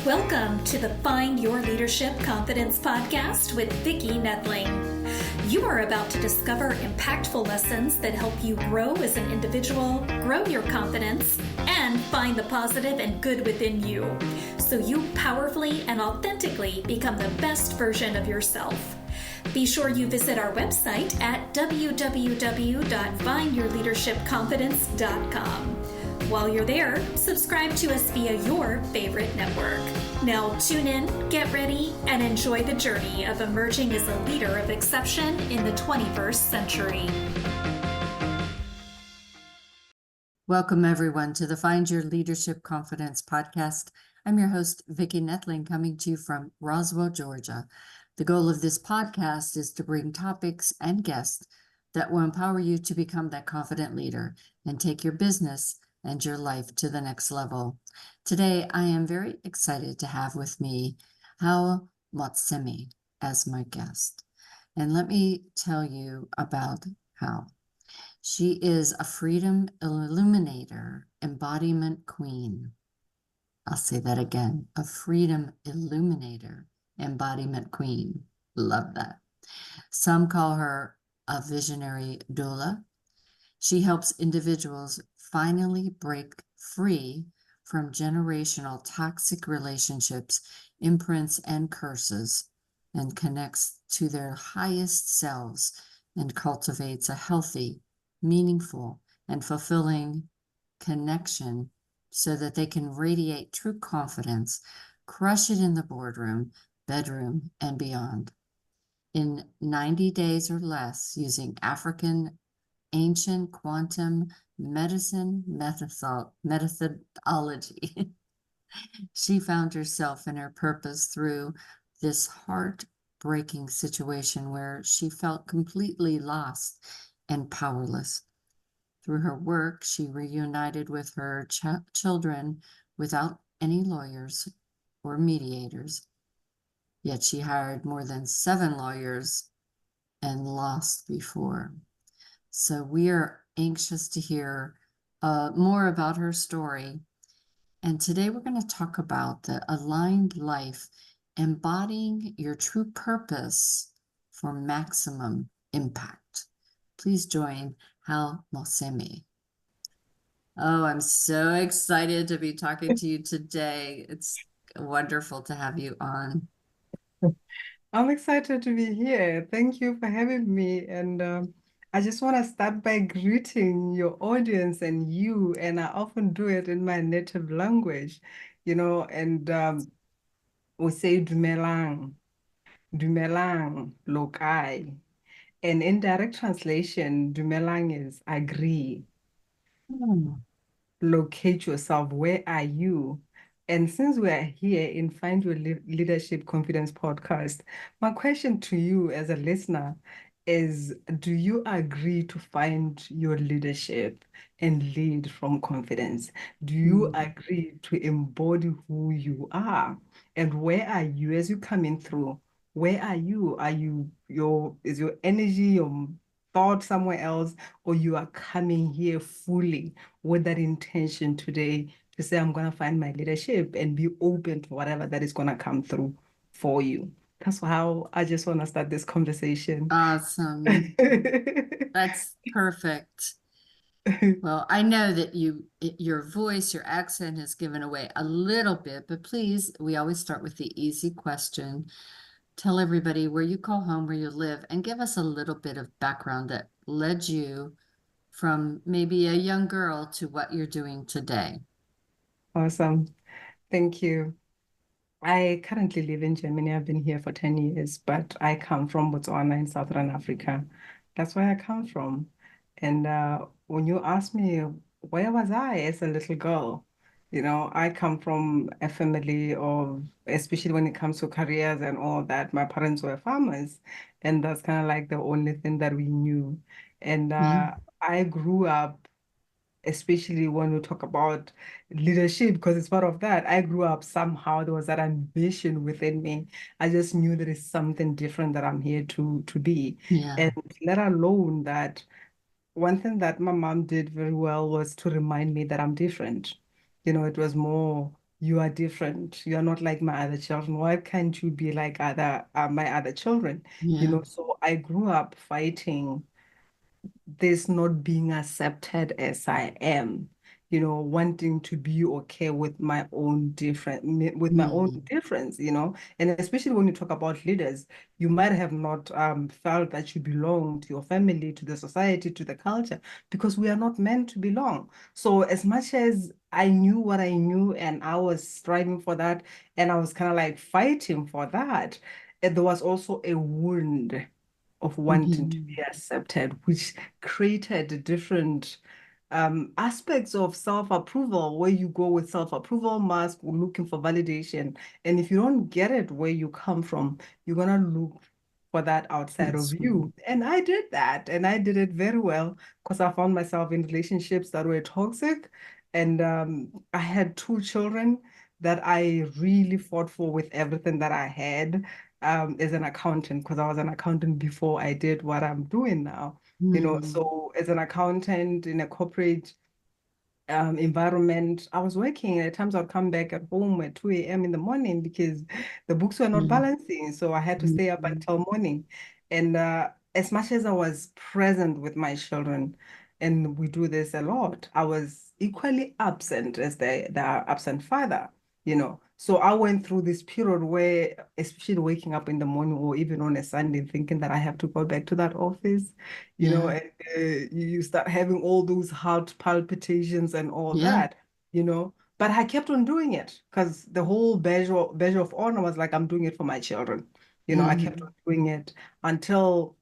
Welcome to the Find Your Leadership Confidence podcast with Vicki Noethling. You are about to discover impactful lessons that help you grow as an individual, grow your confidence, and find the positive and good within you, so you powerfully and authentically become the best version of yourself. Be sure you visit our website at www.findyourleadershipconfidence.com. While you're there, subscribe to us via your favorite network. Now tune in, get ready, and enjoy the journey of emerging as a leader of exception in the 21st century. Welcome, everyone, to the Find Your Leadership Confidence podcast. I'm your host, Vicki Noethling, coming to you from Roswell, Georgia. The goal of this podcast is to bring topics and guests that will empower you to become that confident leader and take your business and your life to the next level. Today, I am very excited to have with me Gao Montsemme as my guest. And let me tell you about Gao. She is a Freedom Illuminator Embodiment Queen. I'll say that again, a Freedom Illuminator Embodiment Queen. Love that. Some call her a visionary doula. She helps individuals finally break free from generational toxic relationships, imprints, and curses, and connects to their highest selves and cultivates a healthy, meaningful, and fulfilling connection so that they can radiate true confidence, crush it in the boardroom, bedroom, and beyond. In 90 days or less, using African ancient quantum medicine methodology, she found herself in her purpose through this heartbreaking situation where she felt completely lost and powerless. Through her work, she reunited with her children without any lawyers or mediators. Yet she hired more than 7 lawyers and lost before. So we are anxious to hear more about her story. And today we're going to talk about the aligned life, embodying your true purpose for maximum impact. Please join Gao Montsemme. Oh, I'm so excited to be talking to you today. It's wonderful to have you on. I'm excited to be here. Thank you for having me. And I just want to start by greeting your audience and you. And I often do it in my native language, and we say dumelang, dumelang, lokai. And in direct translation, dumelang is agree. Locate yourself. Where are you? And since we are here in Find Your Leadership Confidence podcast, my question to you as a listener is, do you agree to find your leadership and lead from confidence? Do you agree to embody who you are? And where are you as you coming through? Where are you? Is your energy, your thought somewhere else, or you are coming here fully with that intention today to say, I'm going to find my leadership and be open to whatever that is going to come through for you? That's how I just want to start this conversation. Awesome. That's perfect. Well, I know that your voice, your accent has given away a little bit, but please, we always start with the easy question. Tell everybody where you call home, where you live, and give us a little bit of background that led you from maybe a young girl to what you're doing today. Awesome. Thank you. I currently live in Germany. I've been here for 10 years, but I come from Botswana in Southern Africa. That's where I come from. And when you ask me, where was I as a little girl? I come from a family of, especially when it comes to careers and all that, my parents were farmers, and that's kind of like the only thing that we knew. And I grew up, especially when we talk about leadership, because it's part of that. I grew up somehow, there was that ambition within me. I just knew there is something different that I'm here to be. Yeah. And let alone that, one thing that my mom did very well was to remind me that I'm different. It was more, you are different. You are not like my other children. Why can't you be like my other children? You Yeah. know, so I grew up fighting this not being accepted as I am, you know, wanting to be okay with my own with my own Mm. difference, you know, and especially when you talk about leaders, you might have not felt that you belong to your family, to the society, to the culture, because we are not meant to belong. So as much as I knew what I knew and I was striving for that, and I was kind of like fighting for that, there was also a wound of wanting to Mhm. be accepted, which created different aspects of self-approval, where you go with self-approval mask, looking for validation. And if you don't get it where you come from, you're gonna look for that outside of That's right. you. And I did that, and I did it very well because I found myself in relationships that were toxic. And I had two children that I really fought for with everything that I had as an accountant, because I was an accountant before I did what I'm doing now. You know, Mm. so as an accountant in a corporate environment, I was working. At times I'd come back at home at 2 a.m. in the morning because the books were not Yeah. balancing. So I had to stay up Mhm. until morning. And as much as I was present with my children, and we do this a lot, I was equally absent as the absent father, you know. So I went through this period where, especially waking up in the morning or even on a Sunday, thinking that I have to go back to that office, you know, Yeah. and you start having all those heart palpitations and all Yeah. that, you know. But I kept on doing it because the whole badge of honor was like, I'm doing it for my children. You know, I kept Mhm. on doing it until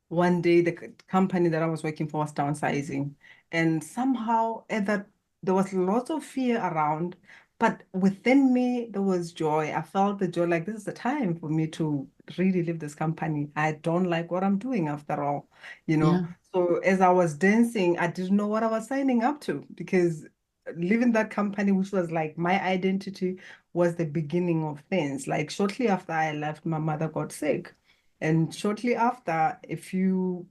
one day the company that I was working for was downsizing. And somehow at that there was lots of fear around, but within me there was joy. I felt the joy, like this is the time for me to really leave this company. I don't like what I'm doing after all, you know. Yeah. So as I was dancing, I didn't know what I was signing up to, because leaving that company, which was like my identity, was the beginning of things. Like shortly after I left, my mother got sick. And shortly after, a few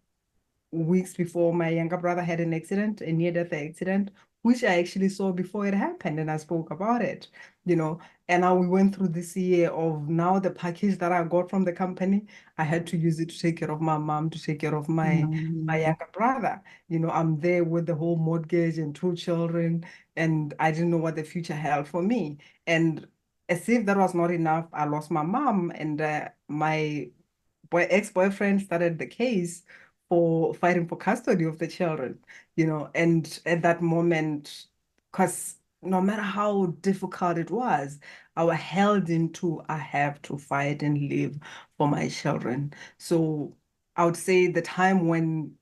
weeks before, my younger brother had an accident, a near-death accident, which I actually saw before it happened, and I spoke about it, you know. And now we went through this year of now the package that I got from the company, I had to use it to take care of my mom, to take care of my Mhm. younger brother. You know, I'm there with the whole mortgage and two children, and I didn't know what the future held for me. And as if that was not enough, I lost my mom, and my ex-boyfriend started the case for fighting for custody of the children, you know, and at that moment, because no matter how difficult it was, I was held into, I have to fight and live for my children. So I would say the time when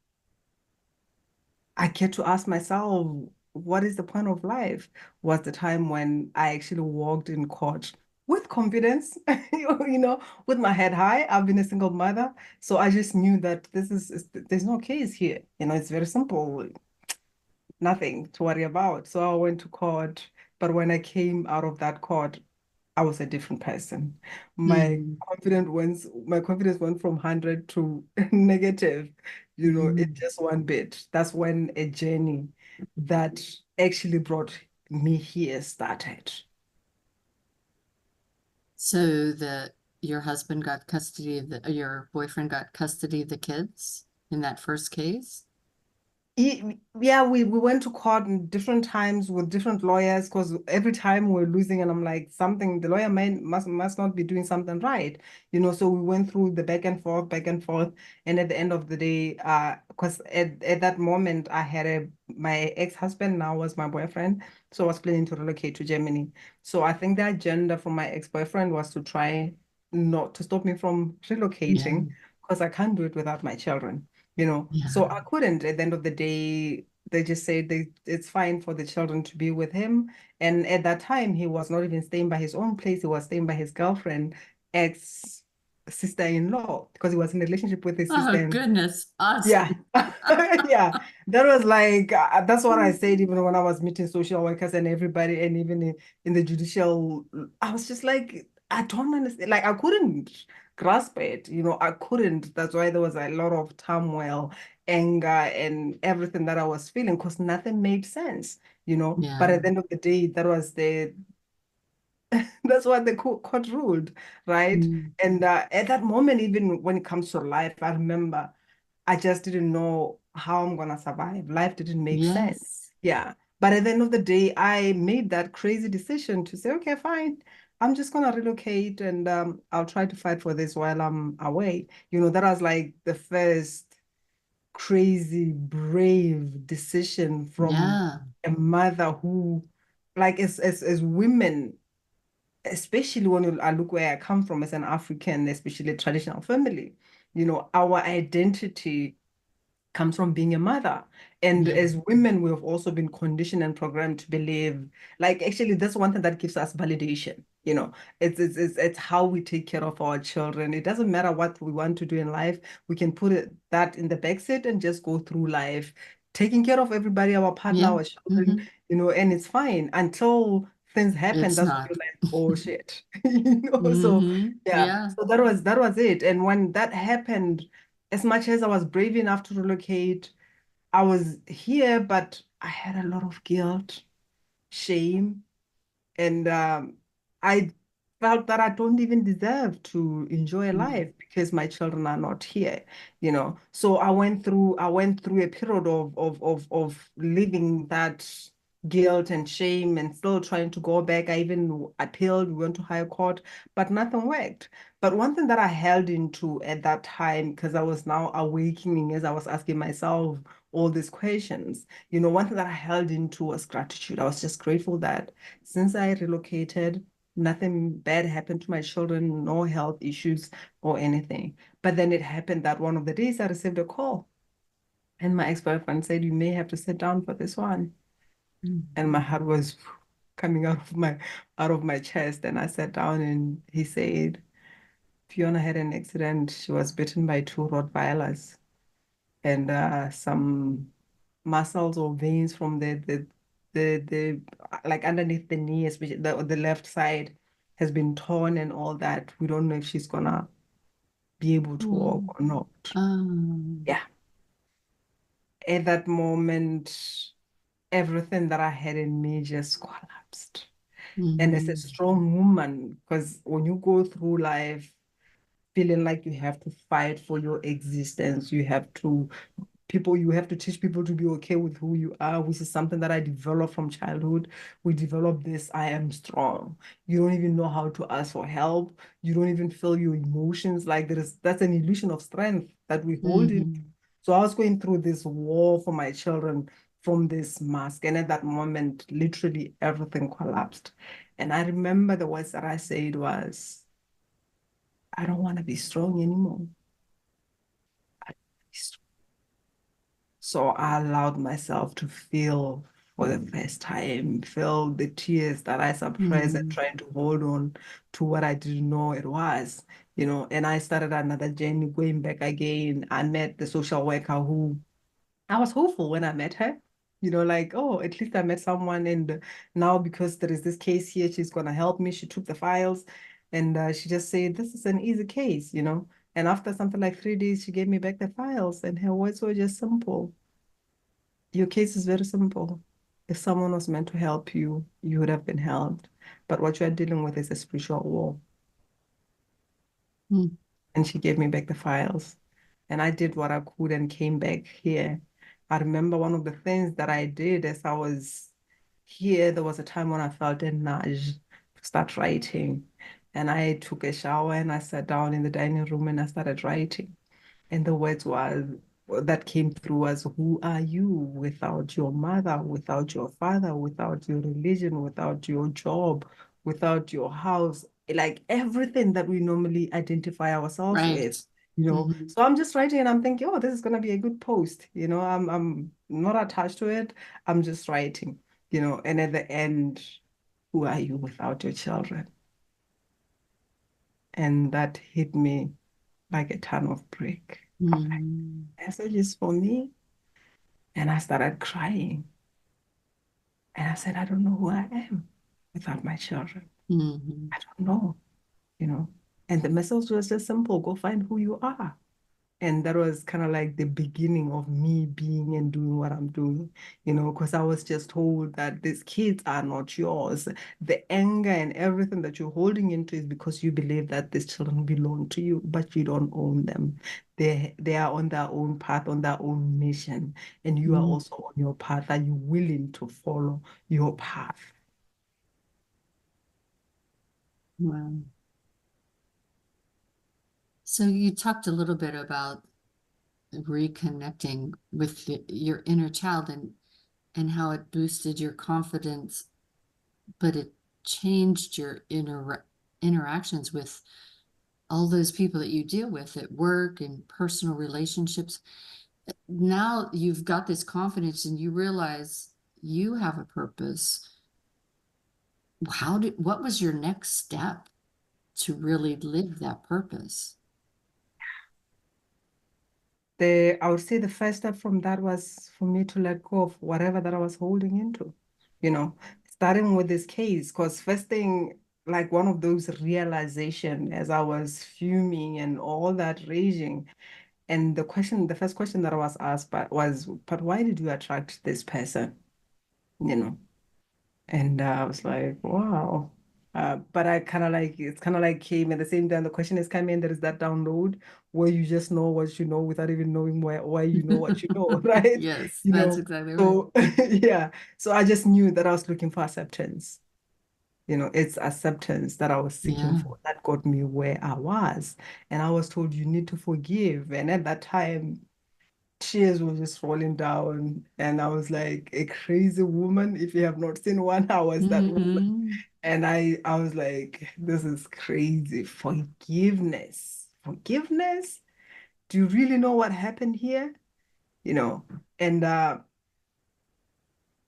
I get to ask myself, what is the point of life? Was the time when I actually walked in court with confidence, you know, with my head high. I've been a single mother, so I just knew that there's no case here. You know, it's very simple, nothing to worry about. So I went to court, but when I came out of that court, I was a different person. Mhm. My confidence went from 100 to negative, you know, in Mhm. just one bit. That's when a journey that actually brought me here started. So your husband got custody of your boyfriend got custody of the kids in that first case? Yeah, we went to court in different times with different lawyers, because every time we were losing, and I'm like, something, the lawyer must not be doing something right, you know. So we went through the back and forth, and at the end of the day, because at that moment I had my ex-husband now was my boyfriend, so I was planning to relocate to Germany. So I think the agenda for my ex-boyfriend was to try not to stop me from Yeah. relocating, because I can't do it without my children, you know. So Yeah. I couldn't. At the end of the day, they just said it's fine for the children to be with him. And at that time, he was not even staying by his own place. He was staying by his girlfriend, ex sister-in-law, because he was in a relationship with his Oh, sister. goodness. Yeah. Awesome. Yeah. That was like, that's what I said, even when I was meeting social workers and everybody, and even in the judicial, I was just like, I don't understand. Like I couldn't grasp it, I couldn't. That's why there was a lot of turmoil, anger, and everything that I was feeling because nothing made sense, But Yeah. at the end of the day, that's what the court ruled, right? Mm. And at that moment, even when it comes to life, I remember I just didn't know how I'm gonna survive. Life didn't make sense. Yes. Yeah. But at the end of the day, I made that crazy decision to say, okay, fine. I'm just gonna relocate and I'll try to fight for this while I'm away. That was like the first crazy, brave decision from Yeah. a mother who, like, as women, especially when I look where I come from as an African, especially a traditional family, our identity comes from being a mother. And Yeah. as women, we have also been conditioned and programmed to believe, like, actually, that's one thing that gives us validation. It's how we take care of our children. It doesn't matter what we want to do in life. We can put that in the backseat and just go through life, taking care of everybody, our partner, Yeah. our children, and it's fine until things happen. It's That's when not. you're like, oh shit. So yeah. Yeah. So that was it. And when that happened, as much as I was brave enough to relocate, I was here, but I had a lot of guilt, shame, and I felt that I don't even deserve to enjoy Mm. life because my children are not here. So I went through a period of living that guilt and shame and still trying to go back. I even appealed, we went to higher court, but nothing worked. But one thing that I held into at that time, because I was now awakening as I was asking myself all these questions, one thing that I held into was gratitude. I was just grateful that since I relocated, nothing bad happened to my children, no health issues or anything. But then it happened that one of the days I received a call, and my ex-boyfriend said, "You may have to sit down for this one." Mm. And my heart was coming out of my chest. And I sat down and he said, Fiona had an accident. She was bitten by two Rottweilers, and some muscles or veins from the like underneath the knee, especially the left side, has been torn and all that. We don't know if she's gonna be able to walk Oh. or not. Yeah. At that moment, everything that I had in me just collapsed. And as a Mm. strong woman, because when you go through life feeling like you have to fight for your existence, you have to teach people to be okay with who you are, which is something that I developed from childhood. We develop this, I am strong. You don't even know how to ask for help. You don't even feel your emotions. Like that's an illusion of strength that we hold in. Mhm. So I was going through this war for my children from this mask. And at that moment, literally everything collapsed. And I remember the words that I said was, I don't want to be strong anymore. I don't wanna be strong. So I allowed myself to feel for the first time, feel the tears that I suppressed and Mhm. trying to hold on to what I didn't know it was. And I started another journey going back again. I met the social worker who I was hopeful when I met her. Like, oh, at least I met someone. And now, because there is this case here, she's going to help me. She took the files and she just said, this is an easy case. And after something like 3 days, she gave me back the files, and her words were just simple. Your case is very simple. If someone was meant to help you, you would have been helped. But what you are dealing with is a spiritual war. Mm. And she gave me back the files. And I did what I could and came back here. I remember one of the things that I did as I was here, there was a time when I felt a nudge to start writing. And I took a shower and I sat down in the dining room and I started writing. And the words was that came through was, who are you without your mother, without your father, without your religion, without your job, without your house, like everything that we normally identify ourselves with. Right. Mhm. So I'm just writing and I'm thinking, oh, this is gonna be a good post. I'm not attached to it. I'm just writing. And at the end, who are you without your children? And that hit me like a ton of brick. I'm like, Mhm. messages for me. And I started crying. And I said, I don't know who I am without my children. Mhm. I don't know. And the message was just simple, go find who you are. And that was kind of like the beginning of me being and doing what I'm doing, because I was just told that these kids are not yours. The anger and everything that you're holding into is because you believe that these children belong to you, but you don't own them. They are on their own path, on their own mission, and you are also on your path. Are you willing to follow your path? Wow. So you talked a little bit about reconnecting with your inner child and how it boosted your confidence, but it changed your interactions with all those people that you deal with at work and personal relationships. Now you've got this confidence and you realize you have a purpose. What was your next step to really live that purpose? I would say the first step from that was for me to let go of whatever that I was holding into, starting with this case, because first thing, like one of those realization as I was fuming and all that raging, and the first question that I was asked but why did you attract this person? You know, and I was like, wow. But it's kind of like came at the same time. The question is coming, there is that download where you just know what you know without even knowing why you know what you know, right? Yes, You that's know, exactly right. so yeah. So I just knew that I was looking for acceptance. It's acceptance that I was seeking Yeah. for that got me where I was. And I was told you need to forgive. And at that time, tears were just falling down. And I was like a crazy woman. If you have not seen one, I was that woman. Mm-hmm. And I was like, this is crazy. Forgiveness. Forgiveness? Do you really know what happened here? And the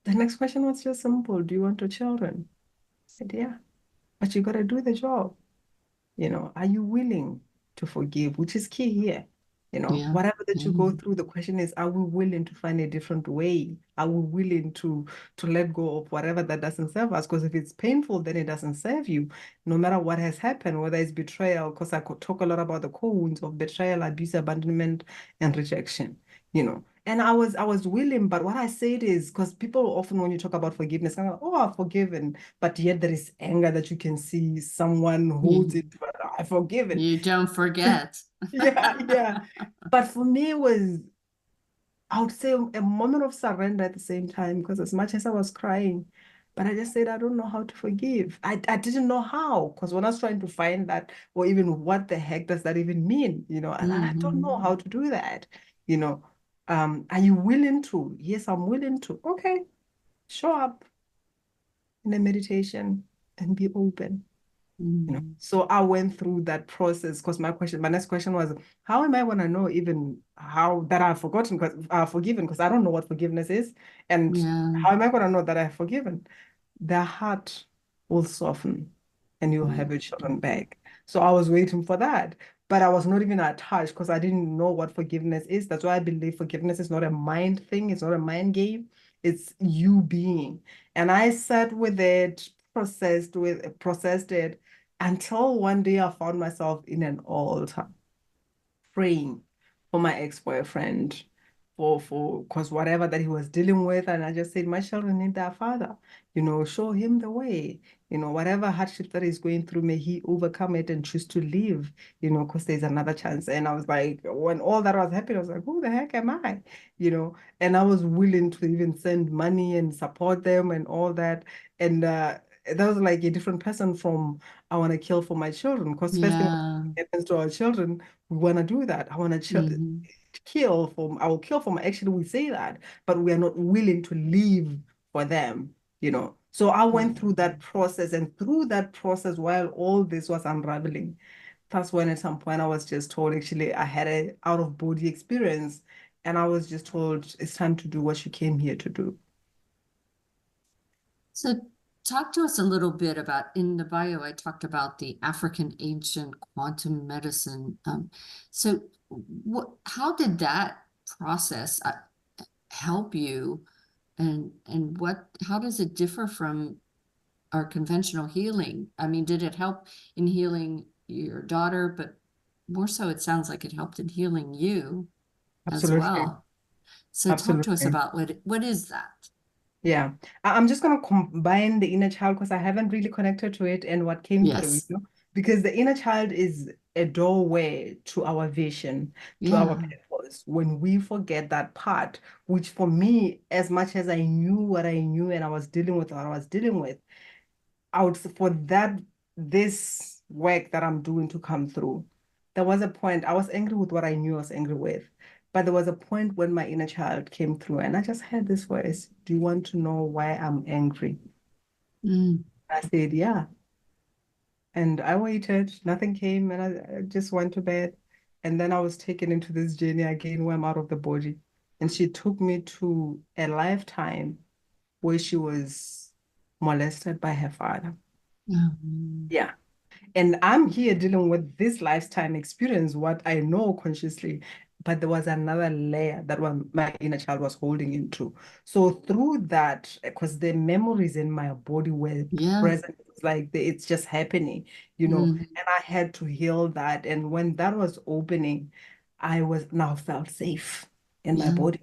next question was just simple. Do you want two children? I said, yeah, but you got to do the job. Are you willing to forgive, which is key here? Yeah. Whatever that you go Yeah. through, the question is, are we willing to find a different way? Are we willing to let go of whatever that doesn't serve us? Because if it's painful, then it doesn't serve you, no matter what has happened, whether it's betrayal, because I could talk a lot about the core wounds of betrayal, abuse, abandonment, and rejection. And I was willing, but what I said is because people often, when you talk about forgiveness, I'm like, oh, I've forgiven, but yet there is anger that you can see someone holds You, it, but I've forgiven. you don't forget. Yeah, yeah. But for me, it was, I would say, a moment of surrender at the same time, because as much as I was crying, but I just said, I don't know how to forgive. I didn't know how, because when I was trying to find that, or even what the heck does that even mean, and I don't know Mm-hmm. how to do that, you know. Are you willing to? Yes, I'm willing to. Okay, show up in a meditation and be open. Mm-hmm. So I went through that process because my next question was, how am I gonna know even how that I've forgotten because I've forgiven because I don't know what forgiveness is, and Yeah. how am I gonna know that I've forgiven? Their heart will soften, and you'll have your children back. So I was waiting for that, but I was not even attached because I didn't know what forgiveness is. That's why I believe forgiveness is not a mind thing. It's not a mind game. It's you being. And I sat with it, processed it until one day I found myself in an altar praying for my ex-boyfriend for because whatever that he was dealing with, and I just said my children need their father, show him the way, whatever hardship that he's going through, may he overcome it and choose to live, because there's another chance. And I was like, when all that was happening, I was like, who the heck am I, and I was willing to even send money and support them and all that. And that was like a different person from I want to kill for my children, because first thing Yeah. happens to our children, we want to do that. I want to Mm-hmm. I will kill for my, actually, we say that, but we are not willing to live for them. So I went through that process, and through that process, while all this was unraveling, that's when at some point I was just told, actually, I had a out of body experience, and I was just told it's time to do what you came here to do. So talk to us a little bit about, in the bio, I talked about the African ancient quantum medicine. So how did that process help you, and how does it differ from our conventional healing? I mean, did it help in healing your daughter, but more so it sounds like it helped in healing you as Absolutely. well. So talk to us Absolutely. about what is that? Yeah. I'm just going to combine the inner child because I haven't really connected to it and what came through, Yes. because the inner child is a doorway to our vision, to our Yeah. purpose. When we forget that part, which for me, as much as I knew what I knew and I was dealing with what I was dealing with, out for that, this work that I'm doing to come through. There was a point I was angry with what I knew I was angry with, but there was a point when my inner child came through and I just heard this voice, do you want to know why I'm angry? Mm. I said, yeah. And I waited, nothing came, and I just went to bed. And then I was taken into this journey again where I'm out of the body. And she took me to a lifetime where she was molested by her father. Mm. Yeah. And I'm here dealing with this lifetime experience, what I know consciously, but there was another layer that one my inner child was holding into. So through that, because the memories in my body were Yeah. present, it's like it's just happening, Mm. and I had to heal that. And when that was opening, I was now felt safe in my Yeah. body.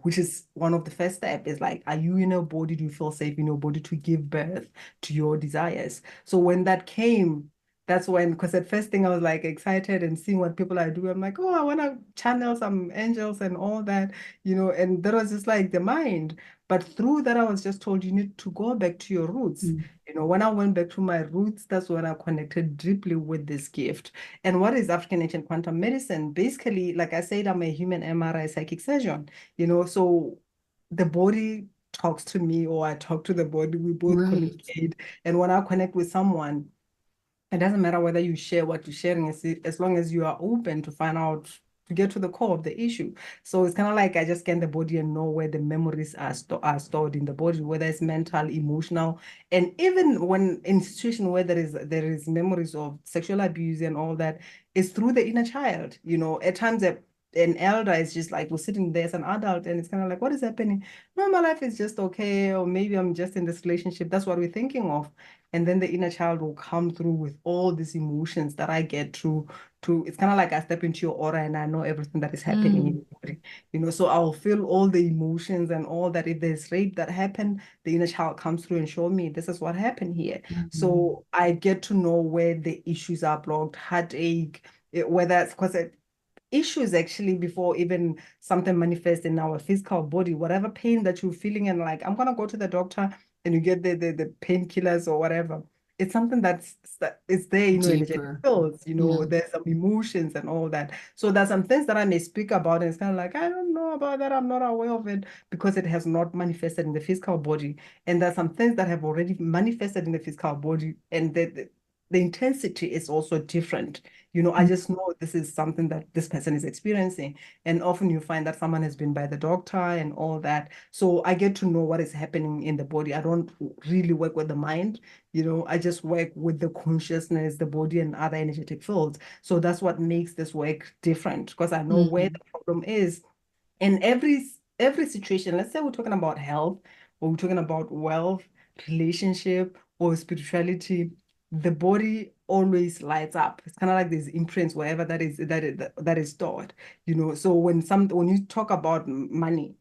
Which is one of the first steps is like, are you in a body? Do you feel safe in your body to give birth to your desires? So when that came, that's when, because at first thing I was like excited and seeing what people are doing. I'm like, oh, I want to channel some angels and all that, and that was just like the mind. But through that, I was just told you need to go back to your roots. Mm. When I went back to my roots, that's when I connected deeply with this gift. And what is African ancient quantum medicine? Basically, like I said, I'm a human MRI psychic surgeon, so the body talks to me or I talk to the body, we both Right. communicate. And when I connect with someone, it doesn't matter whether you share what you're sharing, as long as you are open to find out, to get to the core of the issue. So it's kind of like I just scan the body and know where the memories are stored in the body, whether it's mental, emotional, and even when in situation where there is memories of sexual abuse and all that, it's through the inner child. At times an elder is just like we're sitting there as an adult and it's kind of like, what is happening? No, my life is just okay, or maybe I'm just in this relationship. That's what we're thinking of. And then the inner child will come through with all these emotions that I get to it's kind of like I step into your aura and I know everything that is happening in Mm. your body. So I'll feel all the emotions and all that. If there's rape that happened, the inner child comes through and show me this is what happened here. Mm. So I get to know where the issues are blocked, heartache, whether it's because issues actually before even something manifests in our physical body, whatever pain that you're feeling, and like, I'm gonna go to the doctor and you get the painkillers or whatever. It's something it's there, energetic Deeper. fields, Yeah. there's some emotions and all that. So there's some things that I may speak about, and it's kind of like, I don't know about that, I'm not aware of it because it has not manifested in the physical body. And there's some things that have already manifested in the physical body, and the intensity is also different. I Mm. just know this is something that this person is experiencing. And often you find that someone has been by the doctor and all that. So I get to know what is happening in the body. I don't really work with the mind, I just work with the consciousness, the body, and other energetic fields. So that's what makes this work different because I know where Mm. the problem is in every situation. Let's say we're talking about health, or we're talking about wealth, relationship, or spirituality. The body always lights up. It's kind of like these imprints wherever that is stored. So when you talk about money,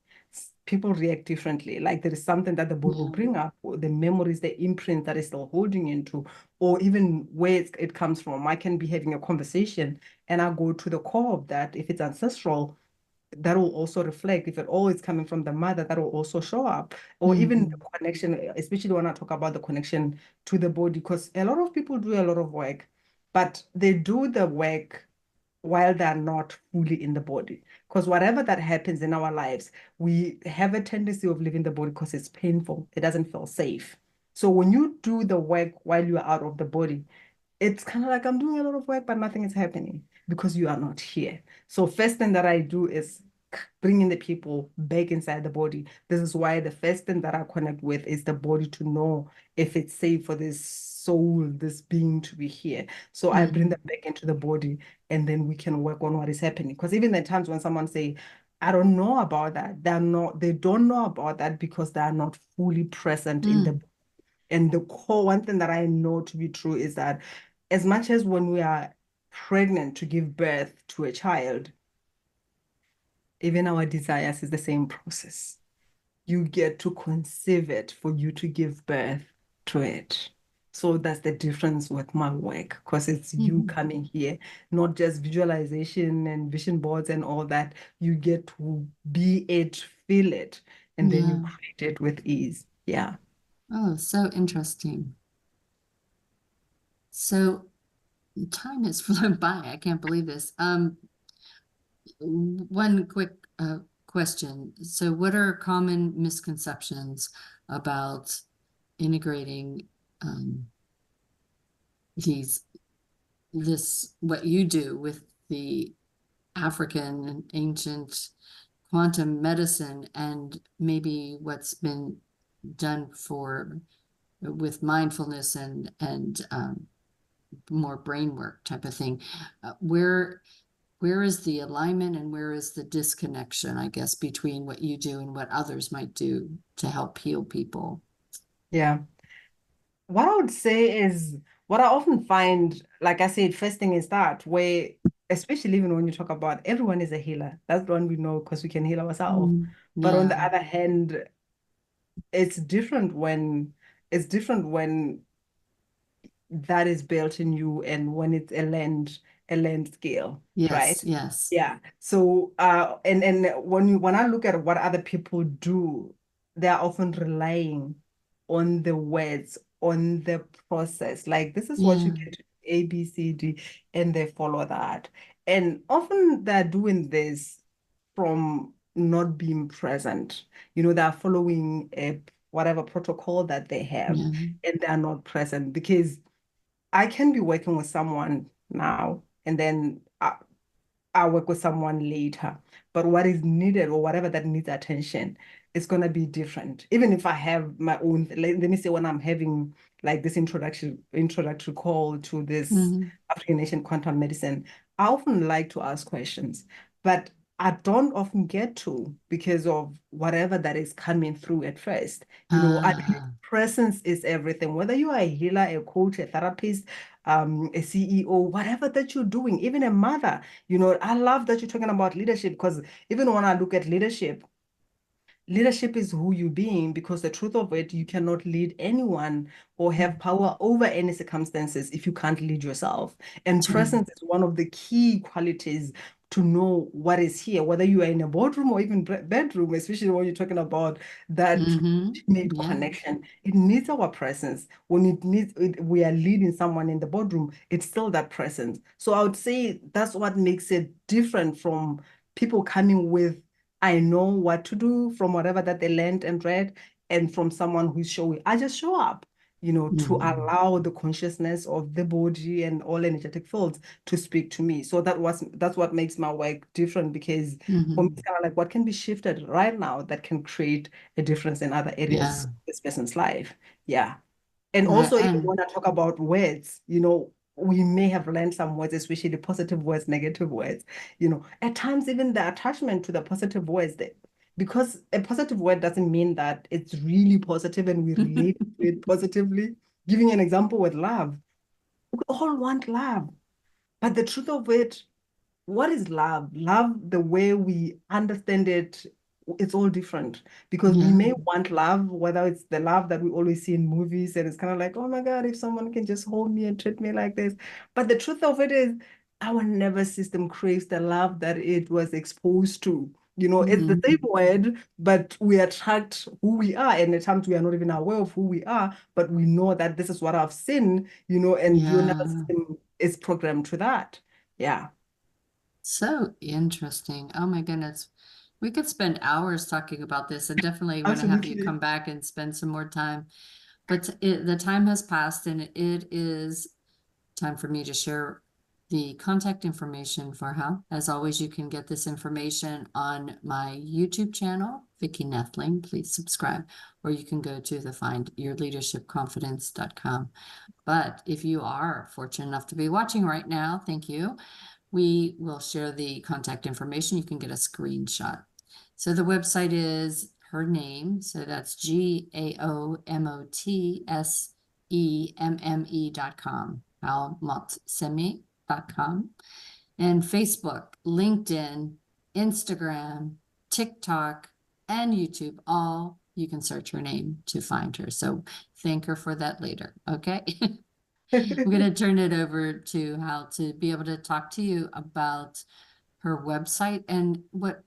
people react differently. Like there is something that the body will Yeah. bring up, or the memories, the imprint that is still holding into, or even where it comes from. I can be having a conversation and I go to the core of that. If it's ancestral, that will also reflect. If it all is coming from the mother, that will also show up. Or even the Mm. connection, especially when I talk about the connection to the body, because a lot of people do a lot of work, but they do the work while they're not fully in the body. Because whatever that happens in our lives, we have a tendency of leaving the body because it's painful. It doesn't feel safe. So when you do the work while you are out of the body, it's kind of like I'm doing a lot of work, but nothing is happening because you are not here. So first thing that I do is bringing the people back inside the body. This is why the first thing that I connect with is the body to know if it's safe for this soul, this being to be here. So I bring Mm. them back into the body and then we can work on what is happening. Because even the times when someone say, I don't know about that, they don't know about that because they are not fully present in the Mm. and the core one thing that I know to be true is that as much as when we are pregnant to give birth to a child, even our desires is the same process. You get to conceive it for you to give birth to it. So that's the difference with my work, because it's you coming here, not just visualization and vision boards and all that. You get to be it, feel it, and then you Yeah. create it with ease. Yeah. Oh, so interesting. So time has flown by. I can't believe this. One quick question. So what are common misconceptions about integrating what you do with the African and ancient quantum medicine, and maybe what's been done with mindfulness and more brain work type of thing? Where is the alignment and where is the disconnection, I guess, between what you do and what others might do to help heal people? Yeah. What I would say is what I often find, like I said, first thing is that where, especially even when you talk about everyone is a healer. That's the one we know because we can heal ourselves. But on the Yeah, other hand, it's different when that is built in you and when it's a land scale, right? yes, yes. Yeah. So and when I look at what other people do, they're often relying on the words, on the process. Like this is what you Yeah, get A, B, C, D, and they follow that. And often they're doing this from not being present. They're following a whatever protocol that they have, yeah. and they're not present because I can be working with someone now and then I'll work with someone later. But what is needed or whatever that needs attention is going to be different. Even if I have my own, let me say when I'm having like this introductory call to this Mhm. African Nation quantum medicine, I often like to ask questions, but I don't often get to because of whatever that is coming through at first. I believe Uh, presence is everything. Whether you are a healer, a coach, a therapist, a CEO, whatever that you're doing, even a mother, I love that you're talking about leadership because even when I look at leadership is who you being because the truth of it, you cannot lead anyone or have power over any circumstances if you can't lead yourself. And true. presence is one of the key qualities to know what is here, whether you are in a boardroom or even bedroom, especially when you're talking about that made Yeah. connection. It needs our presence. When we are leading someone in the boardroom, it's still that presence. So I would say that's what makes it different from people coming with I know what to do from whatever that they learned and read, and from someone who's showing. I just show up, to Mhm. allow the consciousness of the body and all energetic fields to speak to me. So that's what makes my work different because for me, Mhm. it's kind of like what can be shifted right now that can create a difference in other areas Yeah. of this person's life. Yeah. And Right. also, even And when I talk about words, we may have learned some words, especially positive words, negative words. At times, even the attachment to the positive words, because a positive word doesn't mean that it's really positive and we relate to it positively. Giving an example with love, we all want love, but the truth of it, what is love? Love, the way we understand it, it's all different because we yeah. may want love, whether it's the love that we always see in movies, and it's kind of like, oh my God, if someone can just hold me and treat me like this. But the truth of it is, our nervous system craves the love that it was exposed to. It's the same Mhm. word, but we attract who we are. And at times we are not even aware of who we are, but we know that this is what I've seen, and your nervous Yeah. system is programmed to that. Yeah. So interesting. Oh my goodness. We could spend hours talking about this. I definitely want to have you Absolutely. come back and spend some more time. But the time has passed and it is time for me to share the contact information for how. As always, you can get this information on my YouTube channel, Vicki Noethling. Please subscribe, or you can go to the findyourleadershipconfidence.com. But if you are fortunate enough to be watching right now, thank you. We will share the contact information. You can get a screenshot. So the website is her name. So that's GaoMotsemme.com. Motsemme.com, and Facebook, LinkedIn, Instagram, TikTok, and YouTube. All you can search her name to find her. So thank her for that later. Okay. I'm going to turn it over to Hal to be able to talk to you about her website and what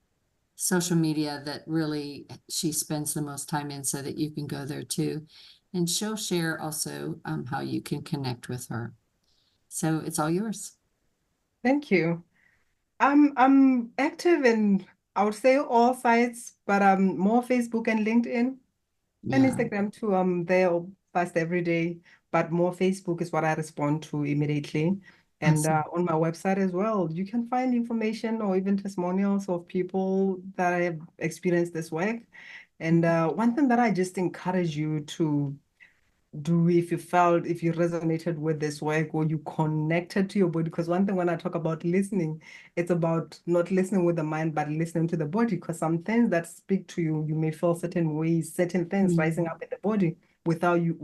social media that really she spends the most time in, so that you can go there too. And she'll share also how you can connect with her. So it's all yours. Thank you. I'm active in, I would say, all sites, but more Facebook and LinkedIn and Yeah. Instagram too. I'm there fast every day, but more Facebook is what I respond to immediately. And Awesome. on my website as well, you can find information or even testimonials of people that have experienced this work. And one thing that I just encourage you to do, if you resonated with this work or you connected to your body, because one thing when I talk about listening, it's about not listening with the mind but listening to the body, because some things that speak to you, you may feel certain ways, certain things rising up in the body without you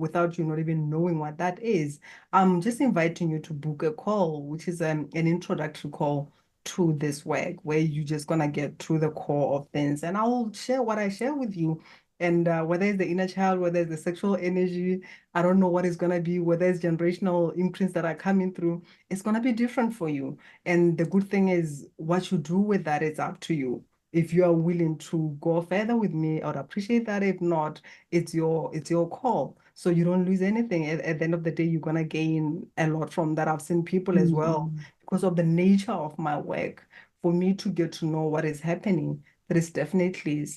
not even knowing what that is. I'm just inviting you to book a call, which is an introductory call to this work, where you're just gonna get to the core of things, and I'll share what I share with you. And whether it's the inner child, whether it's the sexual energy, I don't know what it's going to be, whether it's generational imprints that are coming through, it's going to be different for you. And the good thing is, what you do with that is up to you. If you are willing to go further with me, I would appreciate that. If not, it's your call. So you don't lose anything. At the end of the day, you're going to gain a lot from that. I've seen people as well, because of the nature of my work, for me to get to know what is happening, there is definitely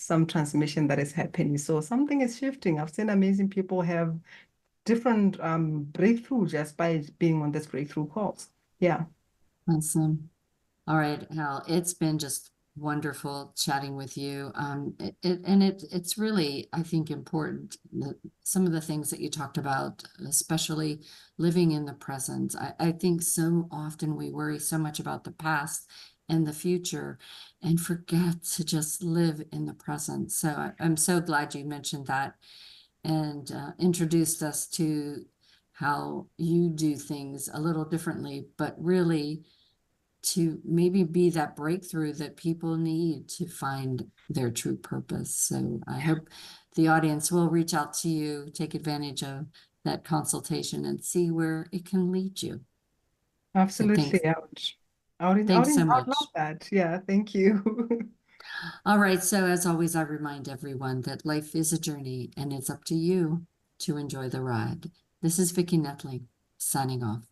some transmission that is happening. So something is shifting. I've seen amazing people have different breakthrough just by being on this breakthrough calls. Yeah. Awesome. All right, Hal, it's been just wonderful chatting with you. It's really, I think, important that some of the things that you talked about, especially living in the present. I think so often we worry so much about the past and the future and forget to just live in the present. So I'm so glad you mentioned that and introduced us to how you do things a little differently, but really to maybe be that breakthrough that people need to find their true purpose. So I hope the audience will reach out to you, take advantage of that consultation, and see where it can lead you. So Absolutely. thanks so I would love much. that. Yeah, thank you. All right, so as always, I remind everyone that life is a journey and it's up to you to enjoy the ride. This is Vicki Noethling, signing off.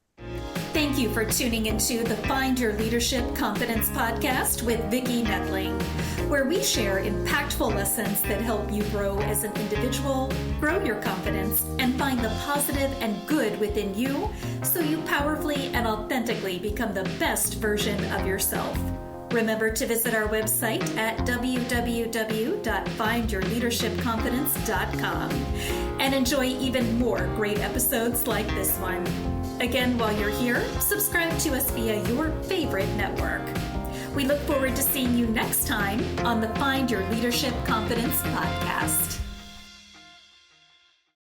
Thank you for tuning into the Find Your Leadership Confidence podcast with Vicki Noethling, where we share impactful lessons that help you grow as an individual, grow your confidence, and find the positive and good within you so you powerfully and authentically become the best version of yourself. Remember to visit our website at www.findyourleadershipconfidence.com and enjoy even more great episodes like this one. Again, while you're here, subscribe to us via your favorite network. We look forward to seeing you next time on the Find Your Leadership Confidence podcast.